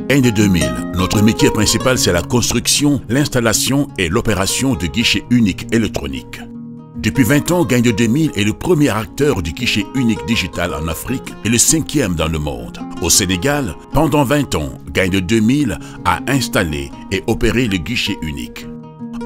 Inde 2000, notre métier principal c'est la construction, l'installation et l'opération de guichets uniques électroniques. Depuis 20 ans, Gainde 2000 est le premier acteur du guichet unique digital en Afrique et le 5e dans le monde. Au Sénégal, pendant 20 ans, Gainde 2000 a installé et opéré le guichet unique.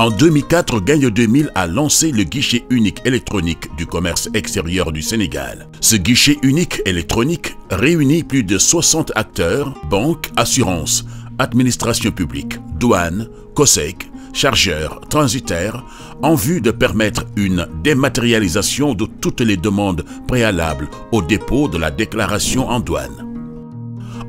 En 2004, Gainde 2000 a lancé le guichet unique électronique du commerce extérieur du Sénégal. Ce guichet unique électronique réunit plus de 60 acteurs, banques, assurances, administration publique, douane, COSEC, chargeurs, transitaires, en vue de permettre une dématérialisation de toutes les demandes préalables au dépôt de la déclaration en douane.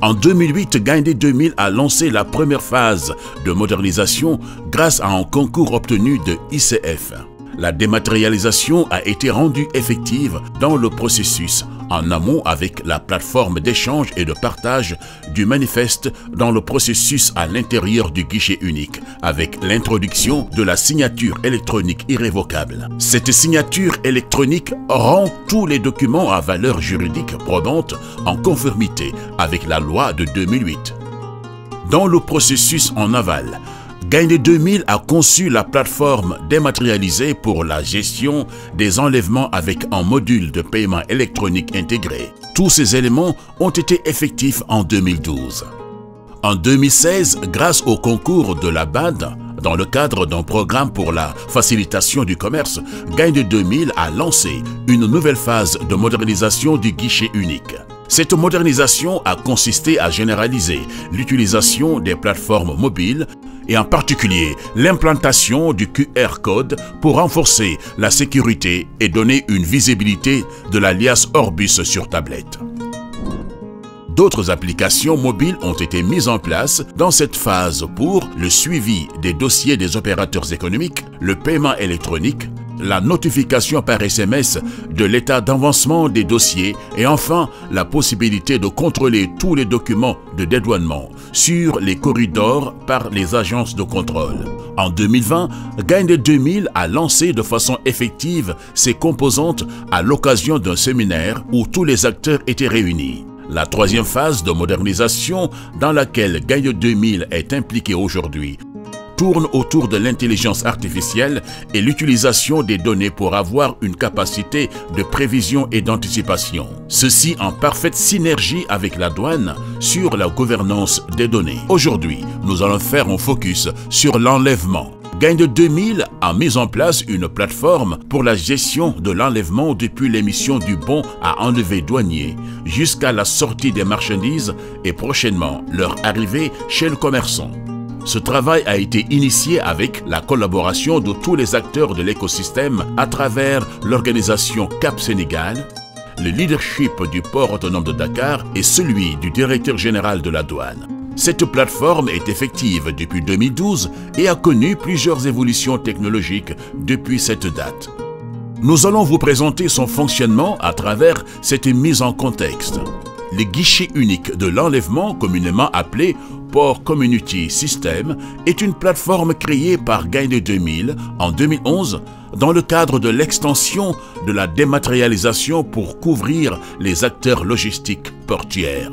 En 2008, Gainde 2000 a lancé la première phase de modernisation grâce à un concours obtenu de ICF. La dématérialisation a été rendue effective dans le processus en amont avec la plateforme d'échange et de partage du manifeste dans le processus à l'intérieur du guichet unique avec l'introduction de la signature électronique irrévocable. Cette signature électronique rend tous les documents à valeur juridique probante en conformité avec la loi de 2008. Dans le processus en aval, Gainde 2000 a conçu la plateforme dématérialisée pour la gestion des enlèvements avec un module de paiement électronique intégré. Tous ces éléments ont été effectifs en 2012. En 2016, grâce au concours de la BAD, dans le cadre d'un programme pour la facilitation du commerce, Gainde 2000 a lancé une nouvelle phase de modernisation du guichet unique. Cette modernisation a consisté à généraliser l'utilisation des plateformes mobiles et en particulier l'implantation du QR code pour renforcer la sécurité et donner une visibilité de l'alias Orbus sur tablette. D'autres applications mobiles ont été mises en place dans cette phase pour le suivi des dossiers des opérateurs économiques, le paiement électronique, la notification par SMS de l'état d'avancement des dossiers et enfin la possibilité de contrôler tous les documents de dédouanement sur les corridors par les agences de contrôle. En 2020, Gainde 2000 a lancé de façon effective ses composantes à l'occasion d'un séminaire où tous les acteurs étaient réunis. La troisième phase de modernisation dans laquelle Gainde 2000 est impliquée aujourd'hui tourne autour de l'intelligence artificielle et l'utilisation des données pour avoir une capacité de prévision et d'anticipation. Ceci en parfaite synergie avec la douane sur la gouvernance des données. Aujourd'hui, nous allons faire un focus sur l'enlèvement. Gainde 2000 a mis en place une plateforme pour la gestion de l'enlèvement depuis l'émission du bon à enlever douanier jusqu'à la sortie des marchandises et prochainement leur arrivée chez le commerçant. Ce travail a été initié avec la collaboration de tous les acteurs de l'écosystème à travers l'organisation Cap Sénégal, le leadership du port autonome de Dakar et celui du directeur général de la douane. Cette plateforme est effective depuis 2012 et a connu plusieurs évolutions technologiques depuis cette date. Nous allons vous présenter son fonctionnement à travers cette mise en contexte. Le guichet unique de l'enlèvement, communément appelé Port Community System, est une plateforme créée par Gainde 2000 en 2011 dans le cadre de l'extension de la dématérialisation pour couvrir les acteurs logistiques portuaires.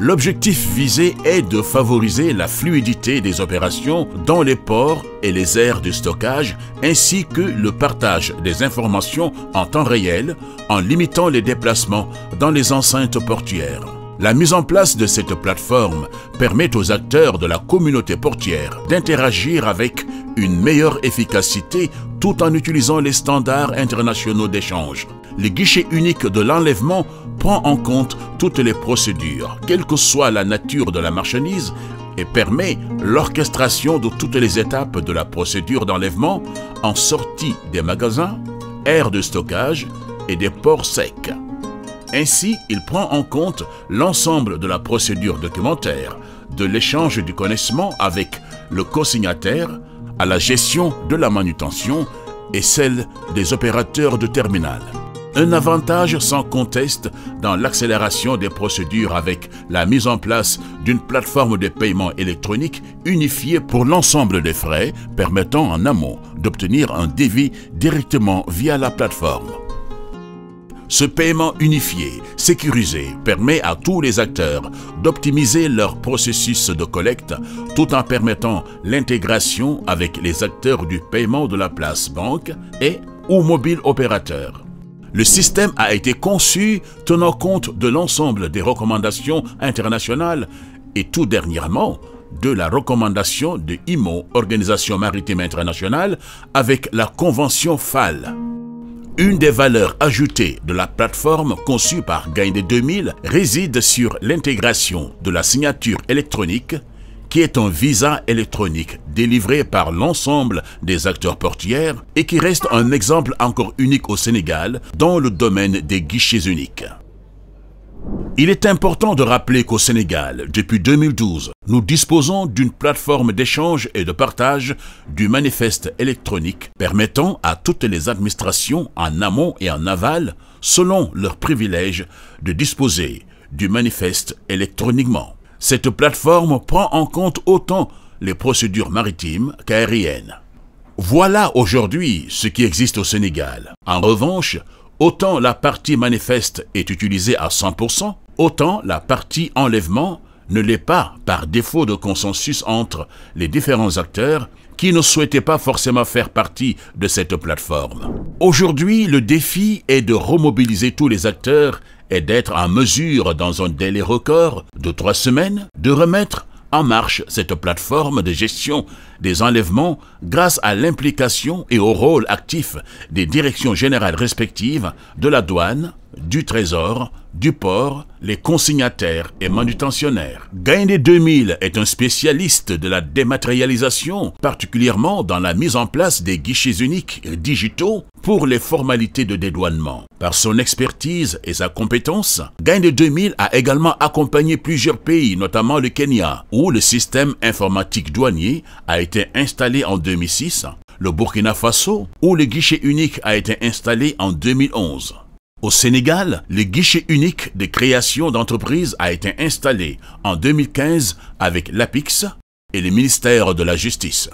L'objectif visé est de favoriser la fluidité des opérations dans les ports et les aires de stockage ainsi que le partage des informations en temps réel en limitant les déplacements dans les enceintes portuaires. La mise en place de cette plateforme permet aux acteurs de la communauté portuaire d'interagir avec une meilleure efficacité tout en utilisant les standards internationaux d'échange. Le guichet unique de l'enlèvement prend en compte toutes les procédures, quelle que soit la nature de la marchandise, et permet l'orchestration de toutes les étapes de la procédure d'enlèvement en sortie des magasins, aires de stockage et des ports secs. Ainsi, il prend en compte l'ensemble de la procédure documentaire, de l'échange du connaissement avec le co-signataire, à la gestion de la manutention et celle des opérateurs de terminal. Un avantage sans conteste dans l'accélération des procédures avec la mise en place d'une plateforme de paiement électronique unifiée pour l'ensemble des frais, permettant en amont d'obtenir un devis directement via la plateforme. Ce paiement unifié, sécurisé, permet à tous les acteurs d'optimiser leur processus de collecte tout en permettant l'intégration avec les acteurs du paiement de la place banque et ou mobile opérateur. Le système a été conçu tenant compte de l'ensemble des recommandations internationales et tout dernièrement de la recommandation de IMO, Organisation Maritime Internationale, avec la convention FAL. Une des valeurs ajoutées de la plateforme conçue par Gaindé 2000 réside sur l'intégration de la signature électronique, qui est un visa électronique délivré par l'ensemble des acteurs portuaires et qui reste un exemple encore unique au Sénégal dans le domaine des guichets uniques. Il est important de rappeler qu'au Sénégal, depuis 2012, nous disposons d'une plateforme d'échange et de partage du manifeste électronique permettant à toutes les administrations en amont et en aval, selon leurs privilèges, de disposer du manifeste électroniquement. Cette plateforme prend en compte autant les procédures maritimes qu'aériennes. Voilà aujourd'hui ce qui existe au Sénégal. En revanche, autant la partie manifeste est utilisée à 100%, autant la partie enlèvement ne l'est pas par défaut de consensus entre les différents acteurs qui ne souhaitaient pas forcément faire partie de cette plateforme. Aujourd'hui, le défi est de remobiliser tous les acteurs et d'être en mesure, dans un délai record de 3 semaines, de remettre en marche cette plateforme de gestion des enlèvements grâce à l'implication et au rôle actif des directions générales respectives de la douane, du trésor, du port, les consignataires et manutentionnaires. Gaindé 2000 est un spécialiste de la dématérialisation, particulièrement dans la mise en place des guichets uniques digitaux pour les formalités de dédouanement. Par son expertise et sa compétence, Gaindé 2000 a également accompagné plusieurs pays, notamment le Kenya, où le système informatique douanier a été installé en 2006, le Burkina Faso, où le guichet unique a été installé en 2011. Au Sénégal, le guichet unique de création d'entreprise a été installé en 2015 avec l'APIX et le ministère de la Justice.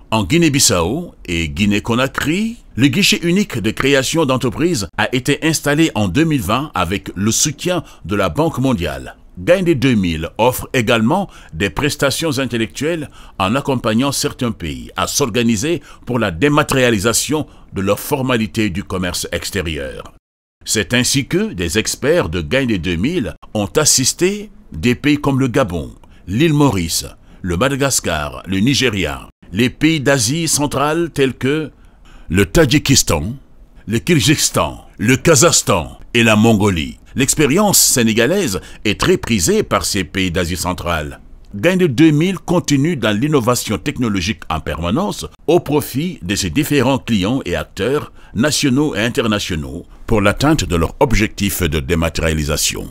En Guinée-Bissau et Guinée-Conakry, le guichet unique de création d'entreprise a été installé en 2020 avec le soutien de la Banque mondiale. Gaindé 2000 offre également des prestations intellectuelles en accompagnant certains pays à s'organiser pour la dématérialisation de leurs formalités du commerce extérieur. C'est ainsi que des experts de Gaindé 2000 ont assisté des pays comme le Gabon, l'île Maurice, le Madagascar, le Nigeria, les pays d'Asie centrale tels que le Tadjikistan, le Kyrgyzstan, le Kazakhstan et la Mongolie. L'expérience sénégalaise est très prisée par ces pays d'Asie centrale. Gaindé 2000 continue dans l'innovation technologique en permanence au profit de ses différents clients et acteurs nationaux et internationaux pour l'atteinte de leurs objectifs de dématérialisation.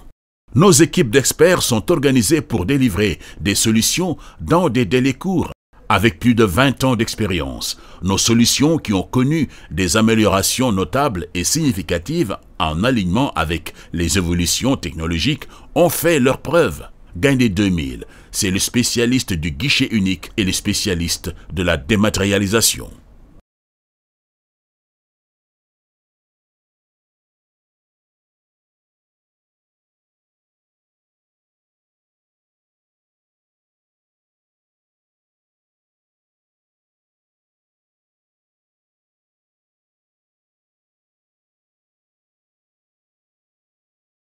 Nos équipes d'experts sont organisées pour délivrer des solutions dans des délais courts. Avec plus de 20 ans d'expérience, nos solutions qui ont connu des améliorations notables et significatives en alignement avec les évolutions technologiques ont fait leurs preuves. Gaindé 2000, c'est le spécialiste du guichet unique et le spécialiste de la dématérialisation.